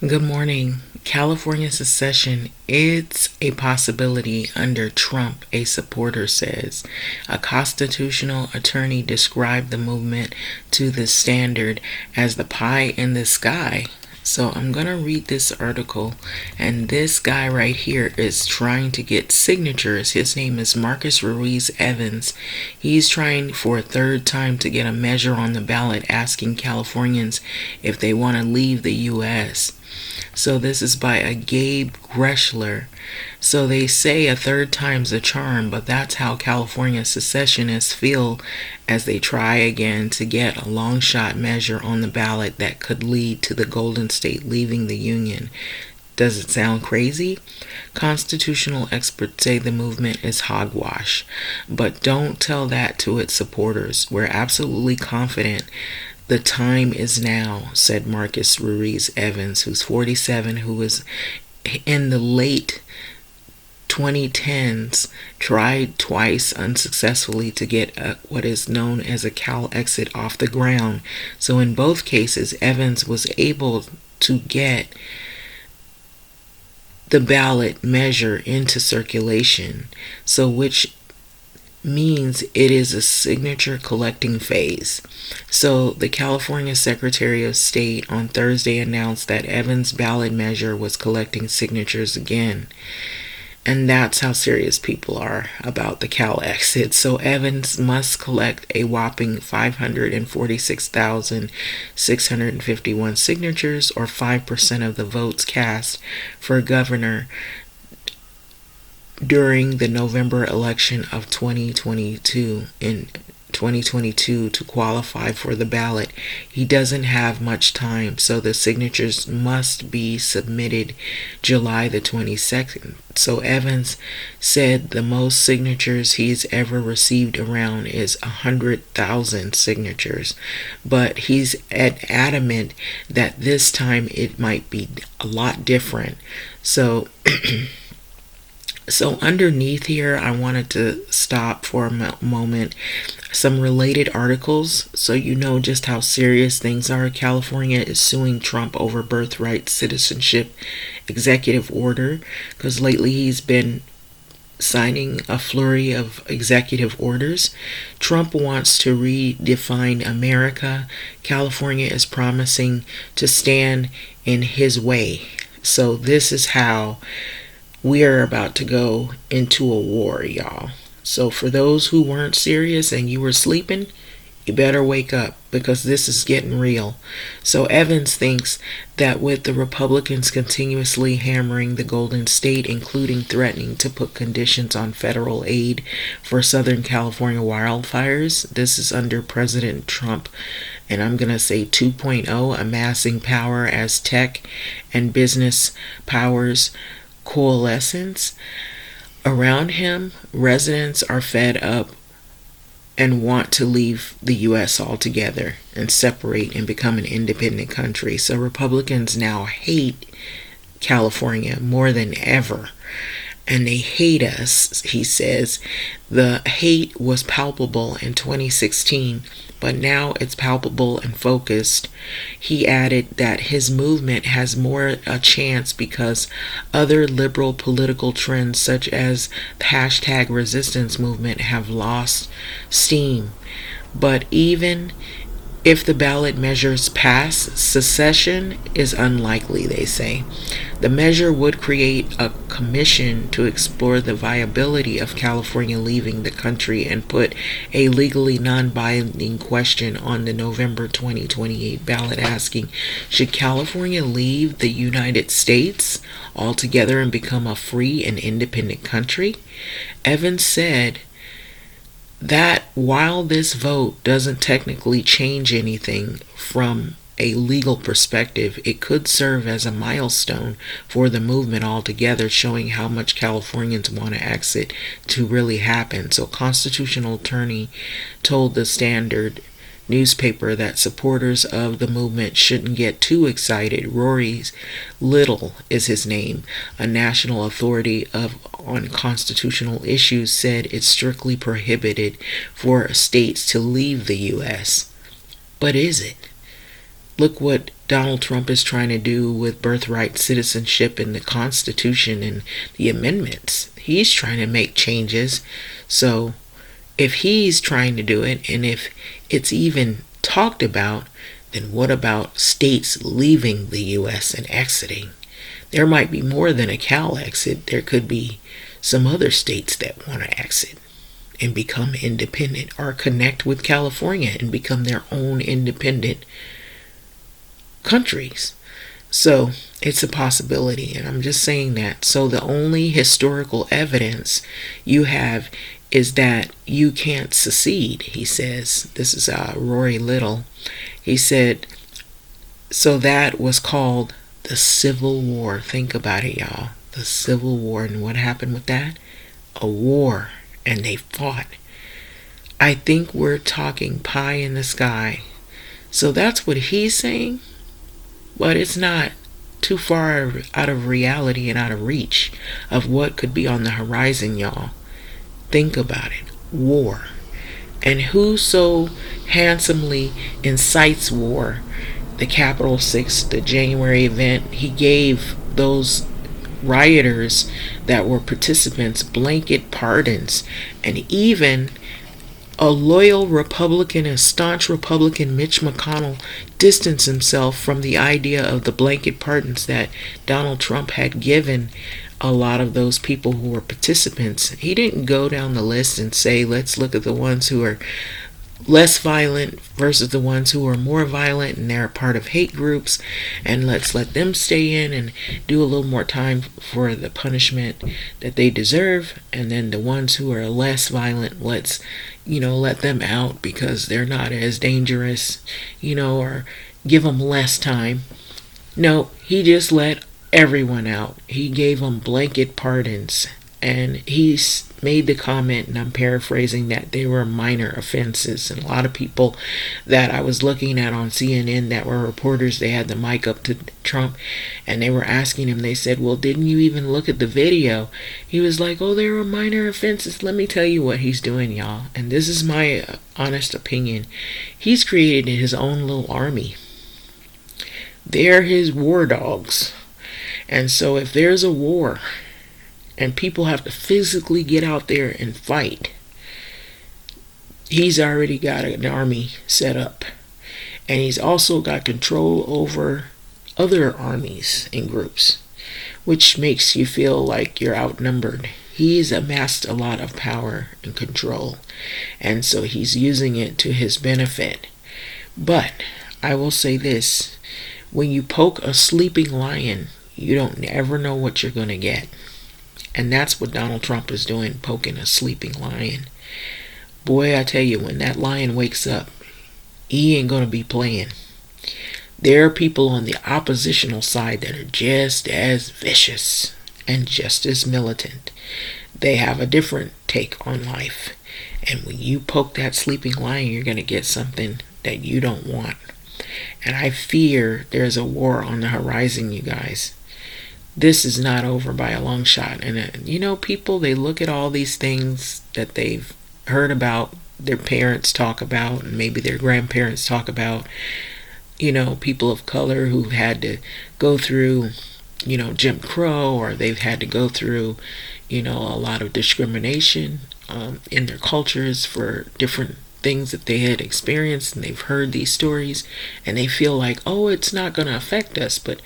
Good morning. California secession is a possibility under Trump, a supporter says. A constitutional attorney described the movement to the Standard as the pie in the sky. So I'm going to read this article, and this guy right here is trying to get signatures. His name is Marcus Ruiz Evans. He's trying for a third time to get a measure on the ballot asking Californians if they want to leave the U.S. So this is by a Gabe Greschler. So they say a third time's a charm, but that's how California secessionists feel as they try again to get a long shot measure on the ballot that could lead to the Golden State leaving the Union. Does it sound crazy? Constitutional experts say the movement is hogwash, but don't tell that to its supporters. We're absolutely confident the time is now, said Marcus Ruiz Evans, who's 47, who was in the late 2010s, tried twice unsuccessfully to get what is known as a Cal exit off the ground. So in both cases, Evans was able to get the ballot measure into circulation, so which means it is a signature collecting phase. So the California Secretary of State on Thursday announced that Evans' ballot measure was collecting signatures again. And that's how serious people are about the Cal exit. So Evans must collect a whopping 546,651 signatures, or 5% of the votes cast for governor during the November election of 2022 to qualify for the ballot. He doesn't have much time, so the signatures must be submitted July the 22nd. So Evans said the most signatures he's ever received around is 100,000 signatures, but he's adamant that this time it might be a lot different. So underneath here, I wanted to stop for a moment. Some related articles so you know just how serious things are. California is suing Trump over birthright citizenship executive order, because lately he's been signing a flurry of executive orders. Trump wants to redefine America. California is promising to stand in his way. So this is how we are about to go into a war, y'all. So for those who weren't serious and you were sleeping, you better wake up, because this is getting real. So Evans thinks that with the Republicans continuously hammering the Golden State, including threatening to put conditions on federal aid for Southern California wildfires, this is under President Trump, and I'm going to say 2.0, amassing power as tech and business powers coalescence around him, residents are fed up and want to leave the U.S. altogether and separate and become an independent country. So Republicans now hate California more than ever, and they hate us, he says. The hate was palpable in 2016, but now it's palpable and focused. He added that his movement has more a chance because other liberal political trends such as the hashtag resistance movement have lost steam. But even if the ballot measures pass, secession is unlikely, they say. The measure would create a commission to explore the viability of California leaving the country and put a legally non-binding question on the November 2028 ballot asking, should California leave the United States altogether and become a free and independent country? Evans said that while this vote doesn't technically change anything from a legal perspective, it could serve as a milestone for the movement altogether, showing how much Californians want to exit to really happen. So constitutional attorney told the Standard newspaper that supporters of the movement shouldn't get too excited. Rory Little is his name, a national authority on constitutional issues, said it's strictly prohibited for states to leave the U.S. But is it? Look what Donald Trump is trying to do with birthright citizenship and the Constitution and the amendments. He's trying to make changes. So if he's trying to do it, and if it's even talked about, then what about states leaving the U.S. and exiting? There might be more than a Cal exit. There could be some other states that want to exit and become independent, or connect with California and become their own independent countries. So it's a possibility, and I'm just saying that. So the only historical evidence you have is that you can't secede, he says. This is Rory Little. He said, so that was called the Civil War. Think about it, y'all. The Civil War. And what happened with that? A war. And they fought. I think we're talking pie in the sky. So that's what he's saying. But it's not too far out of reality and out of reach of what could be on the horizon, y'all. Think about it. War. And who so handsomely incites war? The Capitol 6, the January event, he gave those rioters that were participants blanket pardons. And even a loyal Republican, a staunch Republican, Mitch McConnell, distanced himself from the idea of the blanket pardons that Donald Trump had given a lot of those people who were participants. He didn't go down the list and say, let's look at the ones who are less violent versus the ones who are more violent and they're part of hate groups, and let's let them stay in and do a little more time for the punishment that they deserve, and then the ones who are less violent, let's let them out because they're not as dangerous, or give them less time. No, he just let everyone out. He gave them blanket pardons, and he's made the comment, and I'm paraphrasing, that they were minor offenses. And a lot of people that I was looking at on CNN that were reporters, they had the mic up to Trump and they were asking him, they said, well, didn't you even look at the video? He was like, oh, they were minor offenses. Let me tell you what he's doing, y'all, and this is my honest opinion. He's created his own little army. They're his war dogs. And so if there's a war and people have to physically get out there and fight, he's already got an army set up. And he's also got control over other armies and groups, which makes you feel like you're outnumbered. He's amassed a lot of power and control, and so he's using it to his benefit. But I will say this, when you poke a sleeping lion, you don't ever know what you're going to get. And that's what Donald Trump is doing, poking a sleeping lion. Boy, I tell you, when that lion wakes up, he ain't going to be playing. There are people on the oppositional side that are just as vicious and just as militant. They have a different take on life. And when you poke that sleeping lion, you're going to get something that you don't want. And I fear there's a war on the horizon, you guys. This is not over by a long shot. And people, they look at all these things that they've heard about, their parents talk about, and maybe their grandparents talk about, people of color who've had to go through, Jim Crow, or they've had to go through, a lot of discrimination in their cultures for different things that they had experienced, and they've heard these stories, and they feel like, oh, it's not going to affect us. But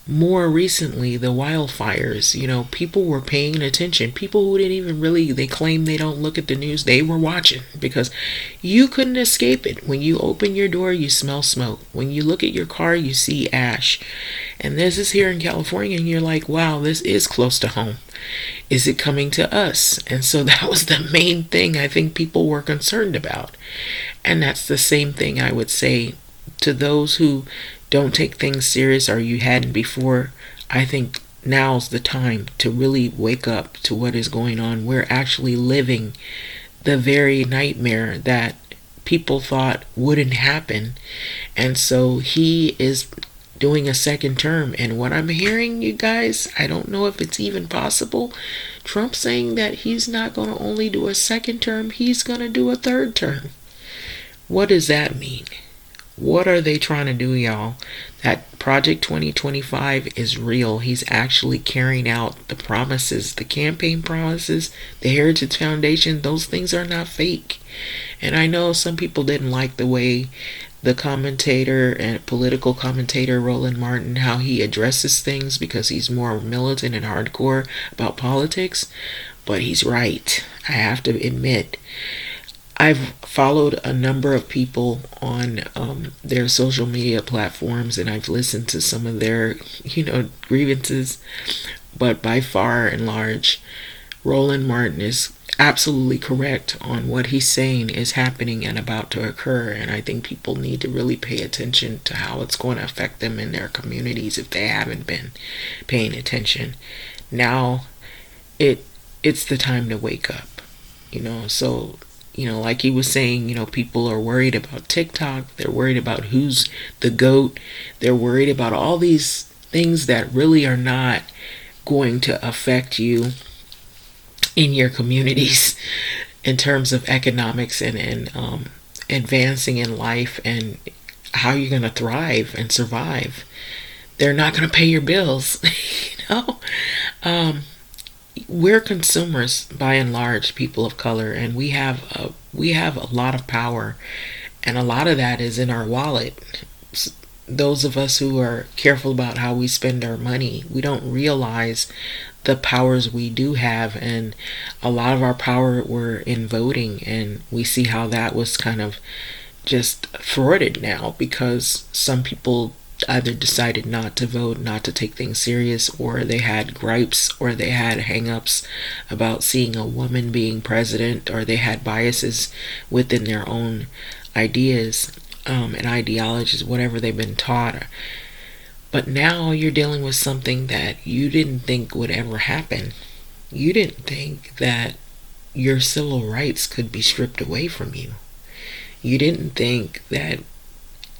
more recently, the wildfires, people were paying attention. People who didn't even really, they claim they don't look at the news, they were watching, because you couldn't escape it. When you open your door, you smell smoke. When you look at your car, you see ash. And this is here in California, and you're like, wow, this is close to home. Is it coming to us? And so that was the main thing I think people were concerned about. And that's the same thing I would say to those who don't take things serious, or you hadn't before. I think now's the time to really wake up to what is going on. We're actually living the very nightmare that people thought wouldn't happen. And so he is doing a second term. And what I'm hearing, you guys, I don't know if it's even possible. Trump saying that he's not going to only do a second term, he's going to do a third term. What does that mean? What are they trying to do, y'all? That Project 2025 is real. He's actually carrying out the promises, the campaign promises, the Heritage Foundation. Those things are not fake. And I know some people didn't like the way the commentator and political commentator Roland Martin, how he addresses things, because he's more militant and hardcore about politics. But he's right. I have to admit, I've followed a number of people on their social media platforms, and I've listened to some of their, grievances. But by far and large, Roland Martin is absolutely correct on what he's saying is happening and about to occur. And I think people need to really pay attention to how it's going to affect them in their communities if they haven't been paying attention. Now, it's the time to wake up. So like he was saying, people are worried about TikTok. They're worried about who's the GOAT. They're worried about all these things that really are not going to affect you in your communities in terms of economics and advancing in life and how you're going to thrive and survive. They're not going to pay your bills, We're consumers by and large, people of color, and we have a lot of power, and a lot of that is in our wallet. Those of us who are careful about how we spend our money, we don't realize the powers we do have, and a lot of our power were in voting, and we see how that was kind of just thwarted now because some people either decided not to vote, not to take things serious, or they had gripes, or they had hang-ups about seeing a woman being president, or they had biases within their own ideas and ideologies, whatever they've been taught. But now you're dealing with something that you didn't think would ever happen. You didn't think that your civil rights could be stripped away from you. You didn't think that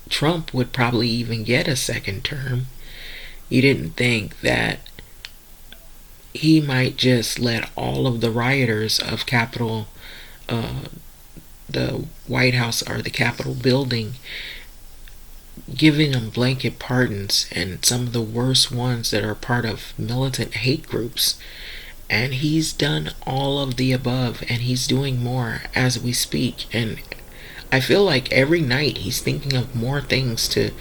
Trump would probably even get a second term. You didn't think that he might just let all of the rioters of the White House or the Capitol building, giving them blanket pardons, and some of the worst ones that are part of militant hate groups. And he's done all of the above, and he's doing more as we speak. And I feel like every night he's thinking of more things to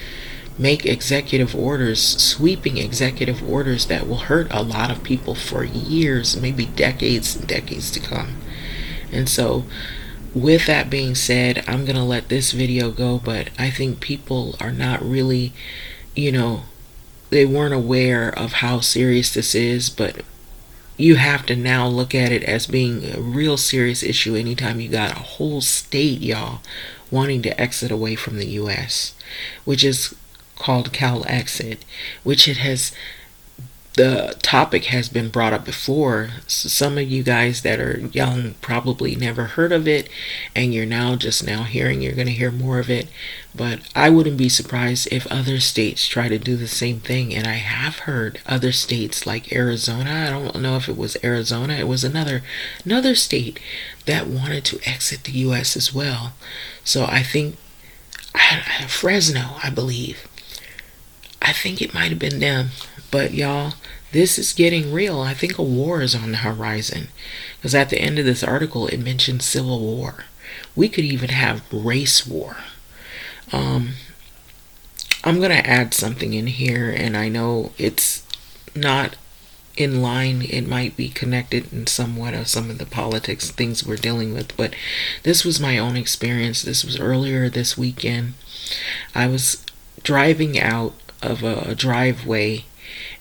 make executive orders, sweeping executive orders that will hurt a lot of people for years, maybe decades and decades to come. And so, with that being said, I'm going to let this video go, but I think people are not really, they weren't aware of how serious this is, but you have to now look at it as being a real serious issue anytime you got a whole state, y'all, wanting to exit away from the U.S., which is called CalExit, the topic has been brought up before. So some of you guys that are young probably never heard of it, and you're just now hearing. You're going to hear more of it, but I wouldn't be surprised if other states try to do the same thing. And I have heard other states like Arizona, I don't know if it was Arizona, it was another state that wanted to exit the U.S. as well. So I think Fresno, I believe, I think it might have been them. But y'all, this is getting real. I think a war is on the horizon, because at the end of this article it mentions civil war. We could even have race war. I'm going to add something in here, and I know it's not in line. It might be connected in somewhat of some of the politics things we're dealing with, but this was my own experience. This was earlier this weekend. I was driving out of a driveway,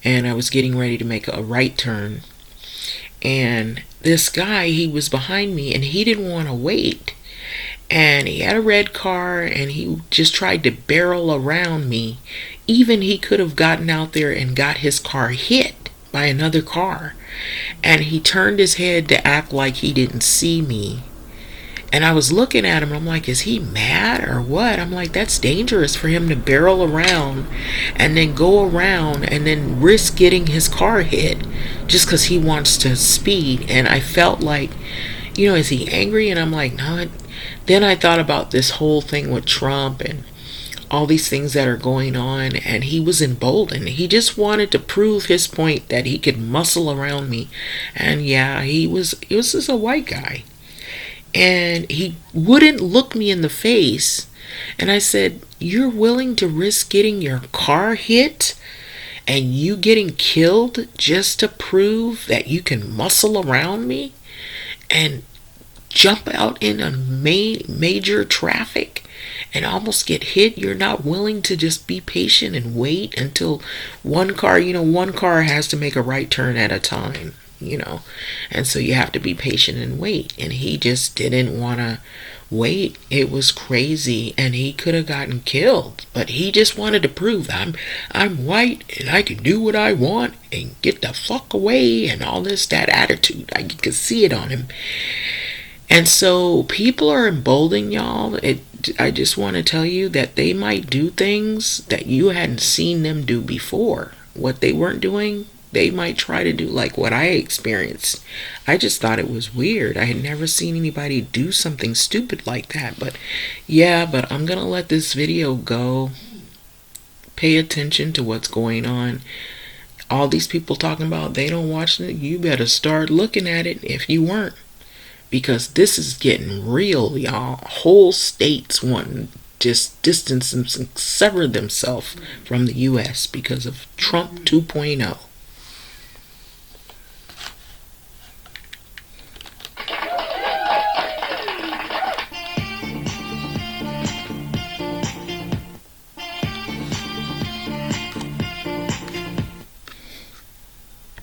and I was getting ready to make a right turn, and this guy, he was behind me, and he didn't want to wait, and he had a red car, and he just tried to barrel around me. Even he could have gotten out there and got his car hit by another car, and he turned his head to act like he didn't see me. And I was looking at him, and I'm like, is he mad or what? I'm like, that's dangerous for him to barrel around and then go around and then risk getting his car hit just because he wants to speed. And I felt like, is he angry? And I'm like, no. Then I thought about this whole thing with Trump and all these things that are going on, and he was emboldened. He just wanted to prove his point that he could muscle around me. And yeah, he was just a white guy, and he wouldn't look me in the face. And I said, "You're willing to risk getting your car hit and you getting killed just to prove that you can muscle around me and jump out in a major traffic and almost get hit? You're not willing to just be patient and wait until one car has to make a right turn at a time, and so you have to be patient and wait." And he just didn't want to wait. It was crazy, and he could have gotten killed, but he just wanted to prove I'm white and I can do what I want and get the fuck away, and all that attitude. I could see it on him. And so people are emboldened, y'all. I just want to tell you that they might do things that you hadn't seen them do before. What they weren't doing, they might try to do, like what I experienced. I just thought it was weird. I had never seen anybody do something stupid like that. But I'm going to let this video go. Pay attention to what's going on. All these people talking about they don't watch it. You better start looking at it if you weren't. Because this is getting real, y'all. Whole states want to just distance and sever themselves from the U.S. because of Trump 2.0.